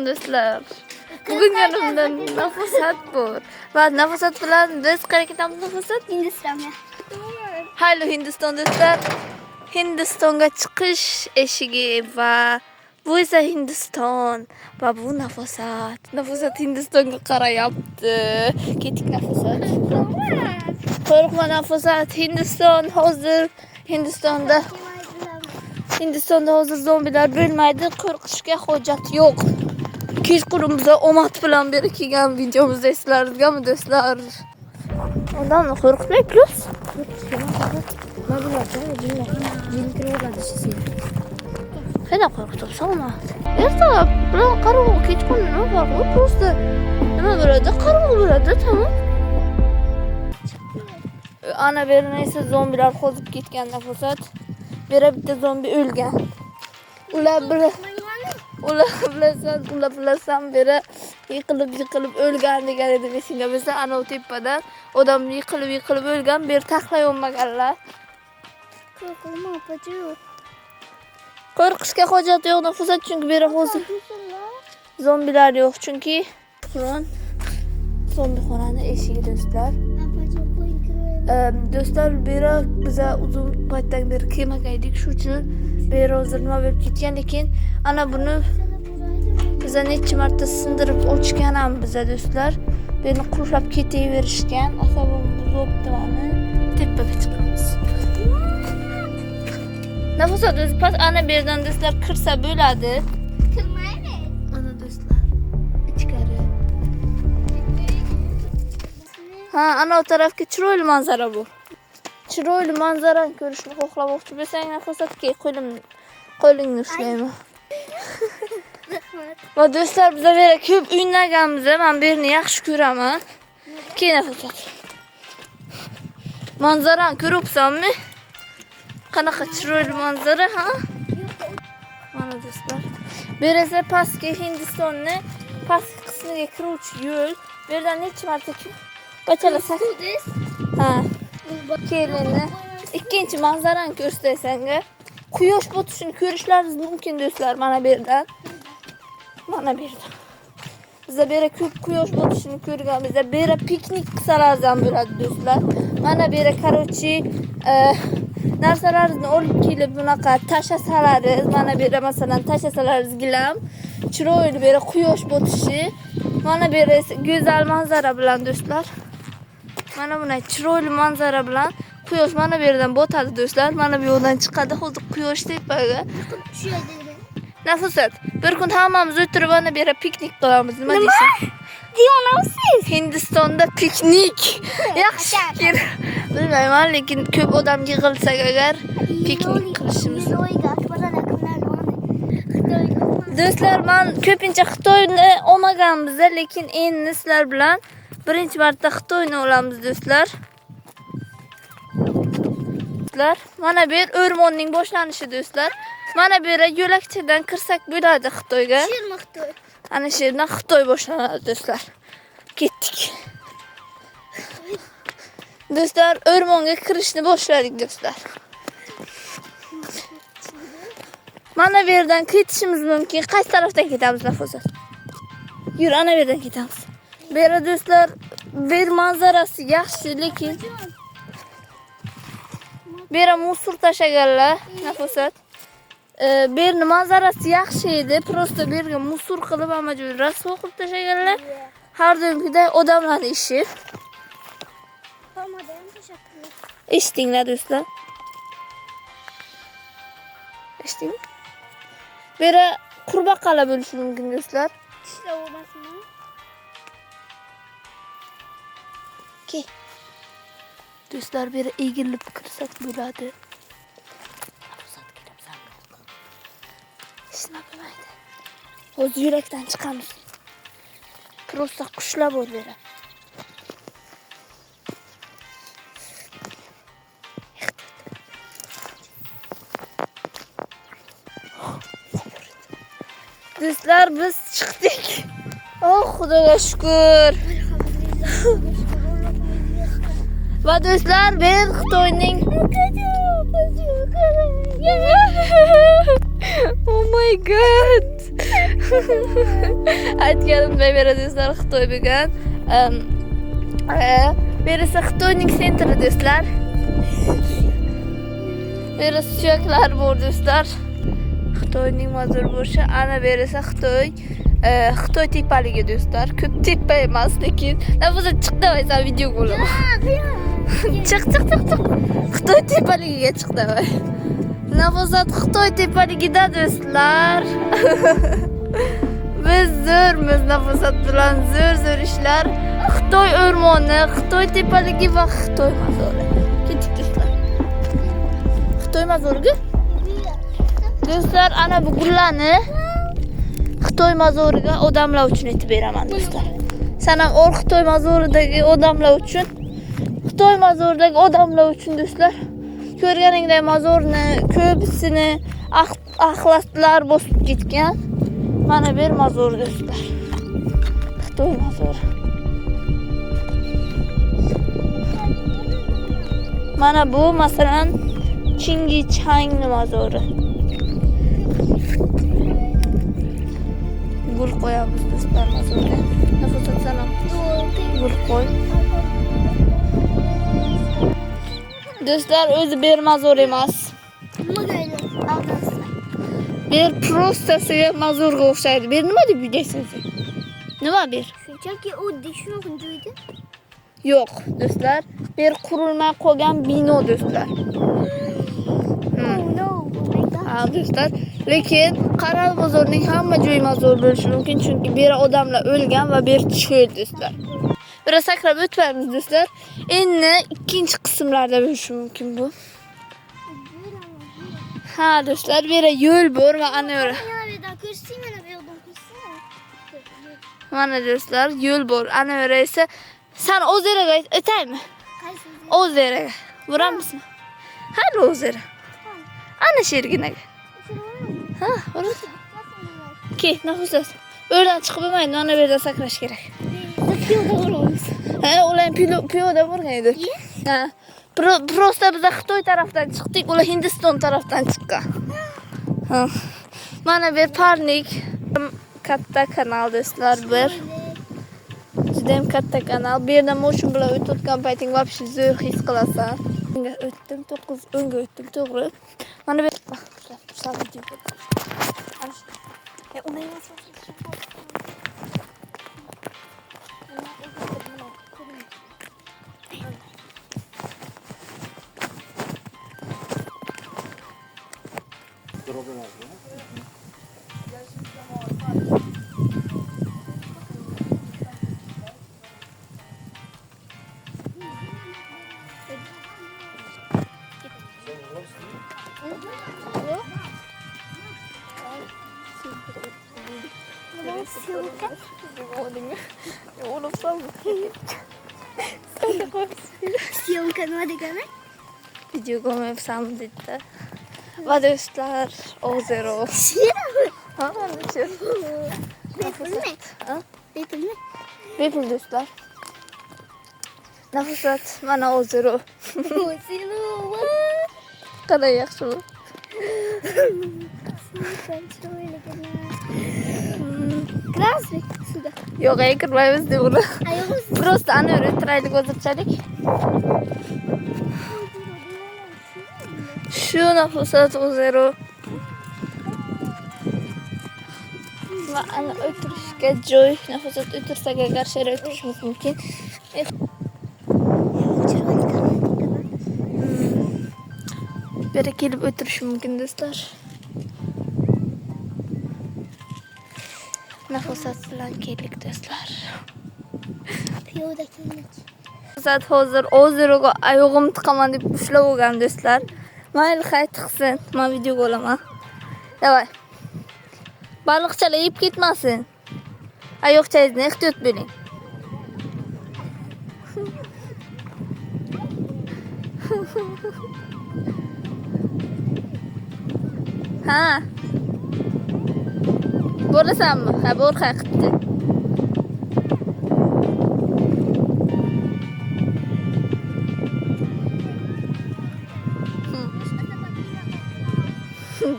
Do'stlar, bugun yanimda Nafosat bor. Va Nafosat bilan biz qayerga ketamiz? Nafosat Hindistonga. Haylo Hindiston do'stlar. Hindistonga chiqish eshigi va bu esa Hindiston va bu Nafosat. Nafosat Hindistonga qarayapti. Ketik Nafosat. Qo'rqma Nafosat, Hindistonda hozir zombilar bo'lmaydi. Qo'rqishga hojat yo'q. Kechqurun biz omad bilan beri kelgan videomizda eslaringizmi do'stlar? Ondan qo'rqmay plus. Qana qo'rqitibsan uni? Ertalab bilan qarov kechqurun nima farqi? Просто nima bo'ladi? Qarov bo'ladi, tamom. Ana berni esa zombilar qo'zib ketgan Nafosat. Bera bitta zombi o'lgan. Ular bilasan beri yiqilib o'lgan degan edi esingda bo'lsa, ana u tepadan odam yiqilib o'lgan, beri taxlay olmaganlar. Qo'rqma, opachi. Qo'rqishga hojat yo'q Nafosat, chunki beri hozir zombilar yo'q, chunki Qur'on zombixonani eshigi do'stlar. Do'stlar, beri biza uzun paytdan beri kelmagan edik, shu uchun beri hozir nima bo'lib ketgan, lekin ana buni biza necha marta sindirib ochgan ham biza do'stlar. Beni qulflab ketaverishgan, asabimni buzibdi mani. Tepaga chiqamiz. Nafosat o'zi pas ana berdan do'stlar kirsa bo'ladi. Kirmaydi. Ana do'stlar, ichkari. Ha, ana o tarafga chiroyli manzara bu. Chiroyli manzarani ko'rishni xohlamoqchi bo'lsang, Nafosatga qo'lingni ushlayman. Va do'stlar, biz bera ko'p o'ynaganmiz, men bu yerni yaxshi ko'raman. Keyin Nafosat. Manzarani ko'ryapsanmi? Qanaqa chiroyli manzara, ha? Mana do'stlar. Bu esa pastki Hindistonni pastki qismiga kiruvchi yo'l. Bu yerdan necha marta bachalasak. Ha. Kelini ikkinchi manzarani ko'rsataysanga. Quyosh botishini ko'rishlaringiz mumkin do'stlar, mana bu yerdan. Mana bu yerdan. Bizda bera ko'p quyosh botishini ko'rgan, bizda bera piknik qilsalar ham bo'ladi do'stlar. Mana bu yerga qarochi narsalaringizni olib kelib bunaqa tashlasangiz, mana bu yerga masalan tashlasangiz gilam, chiroyli bera quyosh botishi, mana bu yerga go'zal manzara bilan do'stlar. Mana bunday chiroyli manzara bilan quyosh mana bu yerdan botadi do'stlar. Mana bu yo'ldan chiqadi hozir quyosh tepaga. Nafosat, bir kun hammamiz o'tirib ana bu yerga piknik qilamiz. Nima deysiz? Deyolasiz? Hindistonda piknik. Yaxshi fikr. Bilmayman, lekin ko'p odam yig'ilsak agar piknik qilishimiz. Do'stlar, men ko'pincha Xitoyni olmaganmiz, lekin endi sizlar bilan birinchi marta Xitoyni olamiz do'stlar. Mana bu yer o'rmonning boshlanishi do'stlar. Mana bu yer yo'lakchadan kirsak bo'ladi Xitoyga. Xitoy. Ana shu yerdan Xitoy boshlanadi do'stlar. Ketdik. Do'stlar, o'rmonga kirishni boshladik do'stlar. Mana bu yerdan ketishimiz mumkin. Qaysi tarafdan ketamiz Nafosat? Yur, ana bu yerdan ketamiz. Bu yerda do'stlar, ber manzarasi yaxshi, lekin bu yerga musor tashaganlar Nafosat. Bu yerning manzarasi yaxshi edi, prosta bu yerga musor qilib hamma joyni rasvo qilib tashaganlar. Har doimgidek odamlarning ishi. Eshitdinglar do'stlar? Eshitdingmi? Bu yerga qurbaqalar bo'lishi mumkin do'stlar. Tishlab olmasinmi? Ke. Do'stlar, bu yerga egilib kirsak bo'ladi. Nima bo'lmaydi. Hozir yurakdan chiqamiz. Prosta qushlar bo'l beradi. Do'stlar, biz chiqdik. Oh, Xudoga shukr. Va do'stlar, men Xitoyning Oh my god. Aytganimdek beri do'stlar Xitoy bo'lgan. Berisi Xitoyning sentri do'stlar. Berisi suyaklar bor do'stlar. Xitoyning mazur bo'lishi, ana berisi Xitoy tepaligi do'stlar. Ko'p tepa emas, lekin nafaqat chiq davay sen video bo'laman. Chiq. Xitoy tepaligiga chiq davay. Nafaqat Xitoy tepaligida do'stlar. Biz zo'rmiz nafaqat bilan zo'r ishlar. Xitoy o'rmoni, Xitoy tepaligi va Xitoy mazori. Ketdik do'stlar. Xitoy mazoriga do'stlar, ana bu gullarni Xitoy mazoriga odamlar uchun aytib beraman do'stlar. Sana or Xitoy mazoridagi odamlar uchun, Xitoy mazoridagi odamlar uchun do'stlar. Ko'rganingdek mazorni ko'psini axlatlar bosib ketgan. Mana bir mazor do'stlar. Xitoy mazori. Mana bu masalan Chingi Chang mazori. Gul qo'yamiz do'stlar mazorga. Nafaqat salom. Gul qo'y. Do'stlar, o'zi bir mazor emas. Bir prostasiga mazorga o'xshaydi. Bir nima deb yuraysan sen? Nima bir? Shunchaki u dishmoqni joyda. Yo'q, do'stlar. Bir qurilmay qolgan bino do'stlar. Ha, do'stlar. Lekin Qaral bozorining hamma joyi mazor bo'lishi mumkin, chunki bir odamlar o'lgan va bir cho'l do'stlar. Biraz sakrab o'tmaymiz do'stlar. Endi ikkinchi qismlarda bo'lishi mumkin bu. Ha do'stlar, bu yerda yo'l bor va ana yo'l. Mana do'stlar, yo'l bor. Ana yo'l esa sen o'zeraga o'taymi? O'zeraga. Boramizmi? Hali o'zera. Ana sherginaga. Ha, o'rada. Ke, nafas. O'rdan chiqib bo'lmaydi, mana bu yerda sakrash kerak. Piyoda boramiz. Ha, ular piyoda borgan edi. Ha. Просто biz Xitoy tarafdan chiqdik, ular Hindiston tarafdan chiqqan. Ha. Mana bir parnik katta kanal do'stlar bir. Juda ham katta kanal. Bu yerda motion bilan o'tayotgan payting вообще zo'r his qilasan. Unga o'tdim, 9-10 ga o'tdim, to'g'ri. Mana bu Syomka nima degani? Video ko'ryapsan dedi. Va do'stlar, ozero. Ha, nechun? Bepulmi? Ha? Bepulmi? Bepul do'stlar. Nafosat, mana ozero. Ozero. Qanday yaxshi bu. Krasный сюда. Yo'q, kirmaymiz deb uni. Ayog'imiz Просто ana o'tiraylik hozirchalik. Shu nafosat ozero. Va ana o'tirishga joy, nafosat o'tirsak agar shara o'tirishimiz mumkin. Bu yerga kelib o'tirish mumkin do'stlar. Nafosat bilan keldik do'stlar. piyoda keldik. Nafosat hozir ozeroga oyog'im tiqaman deb ushlab olgan do'stlar. Mayli qayt qilsin, men video olaman. Davay. Baliqchalar yeb ketmasin. Oyoqchangizni ehtiyot bo'ling. Ha. Bo'lasanmi? Ha, bor qaytdi.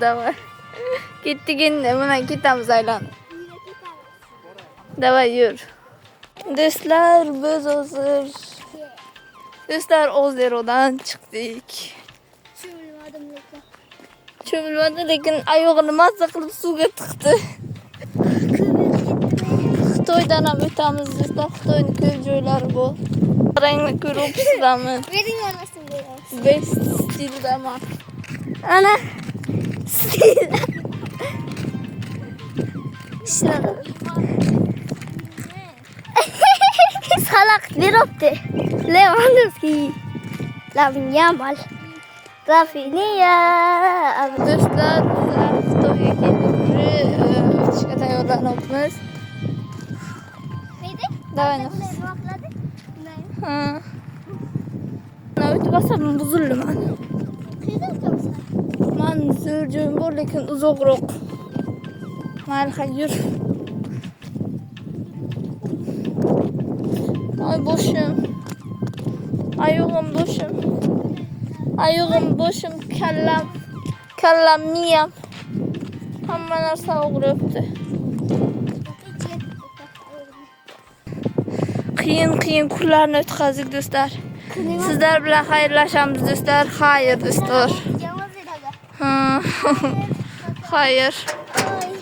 Davay. Gittik endi. Buna ketamiz aylanib. Davay yur. Do'stlar, biz hozir Do'stlar Ozerodan chiqdik. Cho'milmadim lekin. Cho'milmadi, lekin oyog'ini mazza qilib suvga tiqdi. Xitoydan ham o'tamiz do'stlar. Xitoyning ko'p joylari bu. Rangni ko'rib sizlarmi? Bering olmasdim deyapsiz. Best stildaman. Ana. Şurada. Salak veropti. Lewandowski. Lavin Yamal. Rafinha. Do'stlar, bizlar Xitoyga kelib o'tishga tayyorlanamiz. Neydi? Davay nafas. Ha. Mana o'tib olsam buzildi mana. Man zo'r joyim bor, lekin uzoqroq. Mayli, yur. Ay boshim. Oyog'im boshim. Oyog'im boshim, kallam miyam. Hamma narsa og'riyapti. Qiyin kunlarni o'tkazdik do'stlar. Sizlar bilan xayrlashamiz do'stlar. Xayr do'stlar. Ha. Xayr. Ay.